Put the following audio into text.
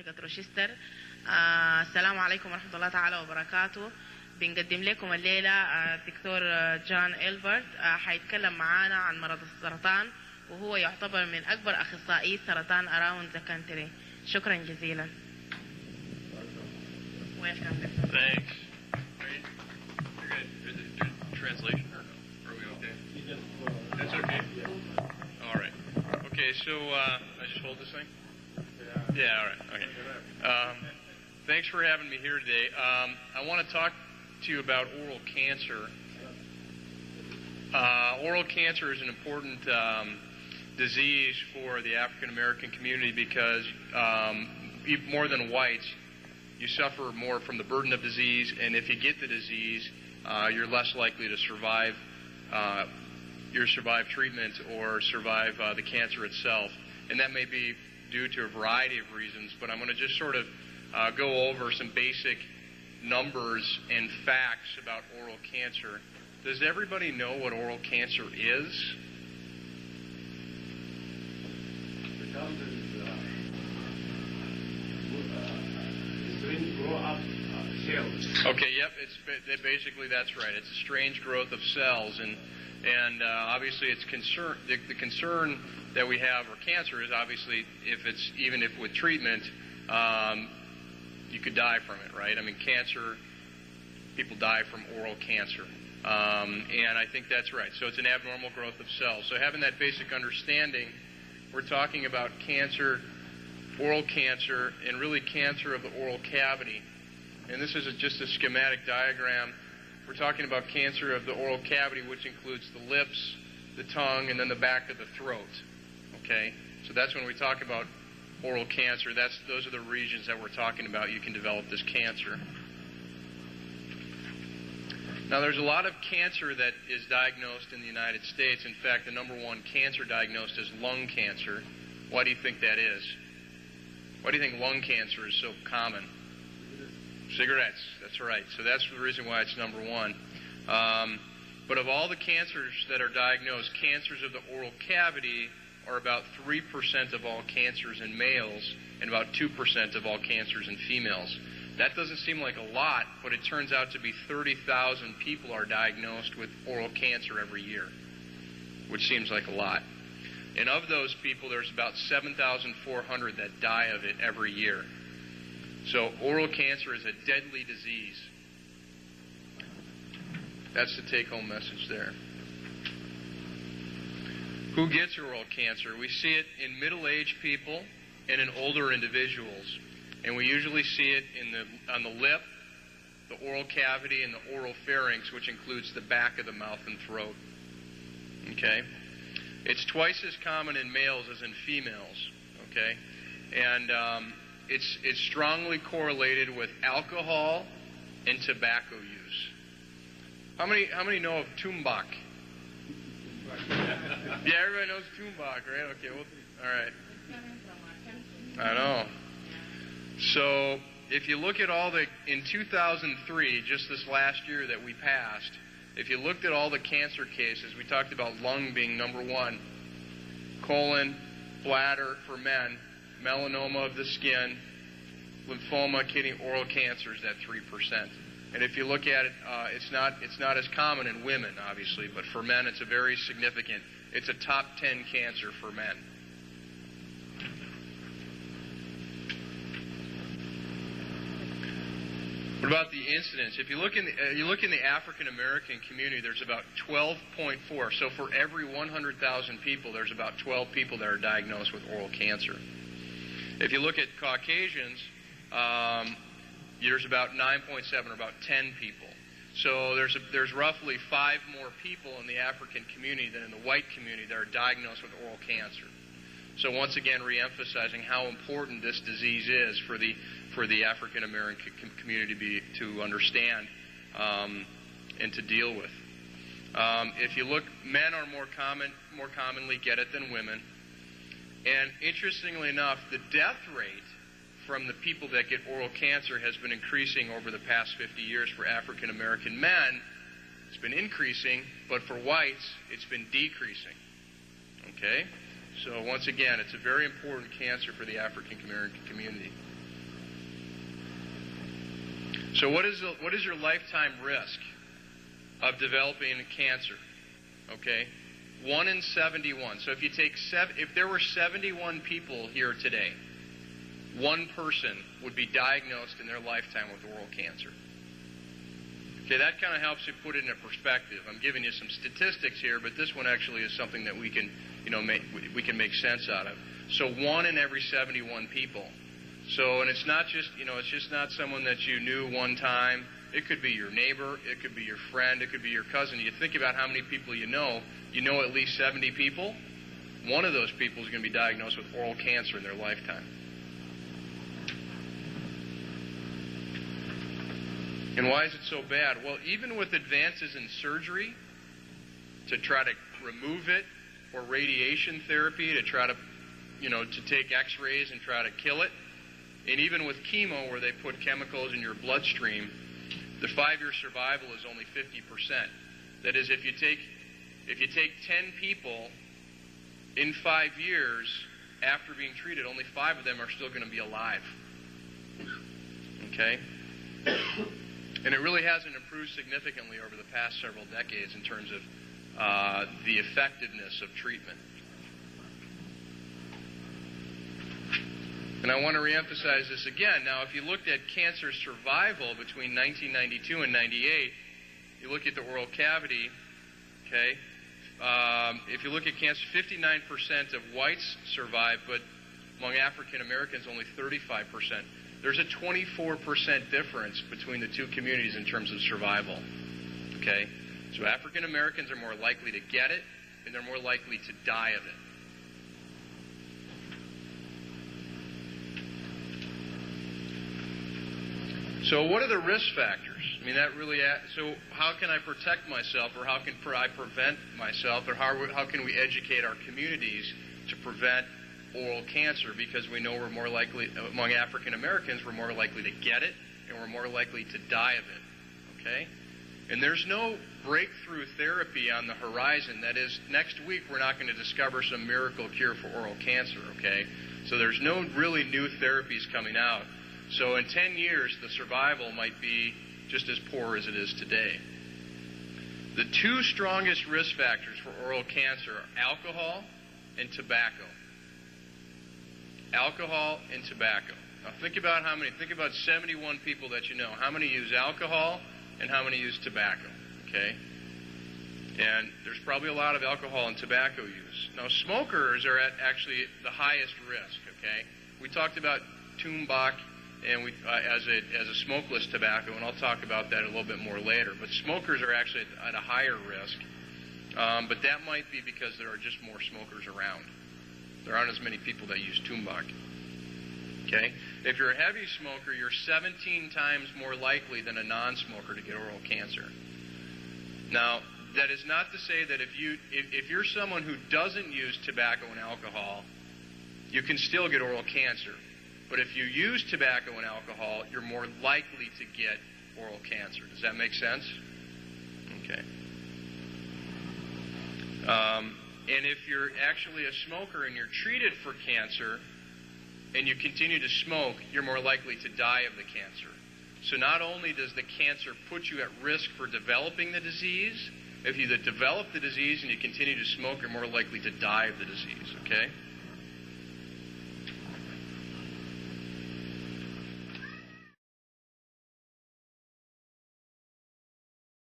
منطقة روشستر. السلام عليكم ورحمة الله تعالى وبركاته. بنقدم لكم الليلة الدكتور جون إلبرت حيتكلم معانا عن مرض السرطان، وهو يعتبر من أكبر أخصائي السرطان around the country. شكرا جزيلا. Thanks. You're good. Is it translation or no? Are we okay? That's okay. All right. Okay, so I just hold this thing? Yeah, all right. Okay. Thanks for having me here today. I want to talk to you about oral cancer. Oral cancer is an important disease for the African American community because more than whites, you suffer more from the burden of disease, and if you get the disease, you're less likely to survive treatment or survive the cancer itself. And that may be due to a variety of reasons, but I'm going to just sort of go over some basic numbers and facts about oral cancer. Does everybody know what oral cancer is? Okay, yep, basically that's right. It's a strange growth of cells, and obviously it's the concern that we have for cancer is obviously even if with treatment, you could die from it, right? I mean, people die from oral cancer, and I think that's right. So it's an abnormal growth of cells. So having that basic understanding, we're talking about cancer, oral cancer, and really cancer of the oral cavity. And this is just a schematic diagram. We're talking about cancer of the oral cavity, which includes the lips, the tongue, and then the back of the throat. Okay? So that's when we talk about oral cancer. Those are the regions that we're talking about. You can develop this cancer. Now, there's a lot of cancer that is diagnosed in the United States. In fact, the number one cancer diagnosed is lung cancer. Why do you think that is? Why do you think lung cancer is so common? Cigarettes, that's right. So that's the reason why it's number one. But of all the cancers that are diagnosed, cancers of the oral cavity are about 3% of all cancers in males and about 2% of all cancers in females. That doesn't seem like a lot, but it turns out to be 30,000 people are diagnosed with oral cancer every year, which seems like a lot. And of those people, there's about 7,400 that die of it every year. So oral cancer is a deadly disease. That's the take-home message there. Who gets oral cancer? We see it in middle-aged people and in older individuals. And we usually see it on the lip, the oral cavity, and the oral pharynx, which includes the back of the mouth and throat. Okay? It's twice as common in males as in females. Okay? And it's strongly correlated with alcohol and tobacco use. How many know of tumbak? Yeah, everybody knows tumbak, right? Okay, well, all right. I know. So if you look at in 2003, just this last year that we passed, if you looked at all the cancer cases, we talked about lung being number one, colon, bladder for men, melanoma of the skin, lymphoma, kidney, oral cancers at 3%. And if you look at it, it's not as common in women, obviously, but for men it's a very significant. It's a top 10 cancer for men. What about the incidence? If you look in the African American community, there's about 12.4. So for every 100,000 people, there's about 12 people that are diagnosed with oral cancer. If you look at Caucasians, there's about 9.7, or about 10 people. So there's roughly 5 more people in the African community than in the white community that are diagnosed with oral cancer. So once again, reemphasizing how important this disease is for the African American community to understand and to deal with. If you look, men are more commonly get it than women. And interestingly enough, the death rate from the people that get oral cancer has been increasing over the past 50 years for African American men. It's been increasing, but for whites, it's been decreasing. Okay? So once again, it's a very important cancer for the African American community. So what is your lifetime risk of developing cancer? Okay, 1 in 71. So if there were 71 people here today, one person would be diagnosed in their lifetime with oral cancer. Okay, that kind of helps you put it into perspective. I'm giving you some statistics here, but this one actually is something that we can, we can make sense out of. So 1 in every 71 people. So, and it's not just, it's just not someone that you knew one time. It could be your neighbor, it could be your friend, it could be your cousin. You think about how many people you know at least 70 people. One of those people is going to be diagnosed with oral cancer in their lifetime. And why is it so bad? Well, even with advances in surgery to try to remove it, or radiation therapy to try to, to take x-rays and try to kill it, and even with chemo where they put chemicals in your bloodstream, the 5-year survival is only 50%. That is, if you take 10 people in 5 years after being treated, only 5 of them are still going to be alive. Okay? And it really hasn't improved significantly over the past several decades in terms of the effectiveness of treatment. And I want to reemphasize this again. Now, if you looked at cancer survival between 1992 and 98, you look at the oral cavity, okay? If you look at cancer, 59% of whites survive, but among African Americans, only 35%. There's a 24% difference between the two communities in terms of survival, okay? So African Americans are more likely to get it, and they're more likely to die of it. So what are the risk factors? I mean, so how can I protect myself, or how can I prevent myself, or how can we educate our communities to prevent oral cancer? Because we know we're more likely, among African Americans, we're more likely to get it, and we're more likely to die of it, okay? And there's no breakthrough therapy on the horizon. That is, next week we're not going to discover some miracle cure for oral cancer, okay? So there's no really new therapies coming out. So in 10 years, the survival might be just as poor as it is today. The two strongest risk factors for oral cancer are alcohol and tobacco. Alcohol and tobacco. Now think about 71 people that you know. How many use alcohol and how many use tobacco? Okay? And there's probably a lot of alcohol and tobacco use. Now smokers are at actually the highest risk, okay? We talked about tumbak and as a smokeless tobacco, and I'll talk about that a little bit more later. But smokers are actually at a higher risk, but that might be because there are just more smokers around. There aren't as many people that use tumbak. Okay? If you're a heavy smoker, you're 17 times more likely than a non-smoker to get oral cancer. Now, that is not to say that if you're someone who doesn't use tobacco and alcohol, you can still get oral cancer. But if you use tobacco and alcohol, you're more likely to get oral cancer. Does that make sense? Okay. And if you're actually a smoker and you're treated for cancer and you continue to smoke, you're more likely to die of the cancer. So not only does the cancer put you at risk for developing the disease, if you develop the disease and you continue to smoke, you're more likely to die of the disease, okay?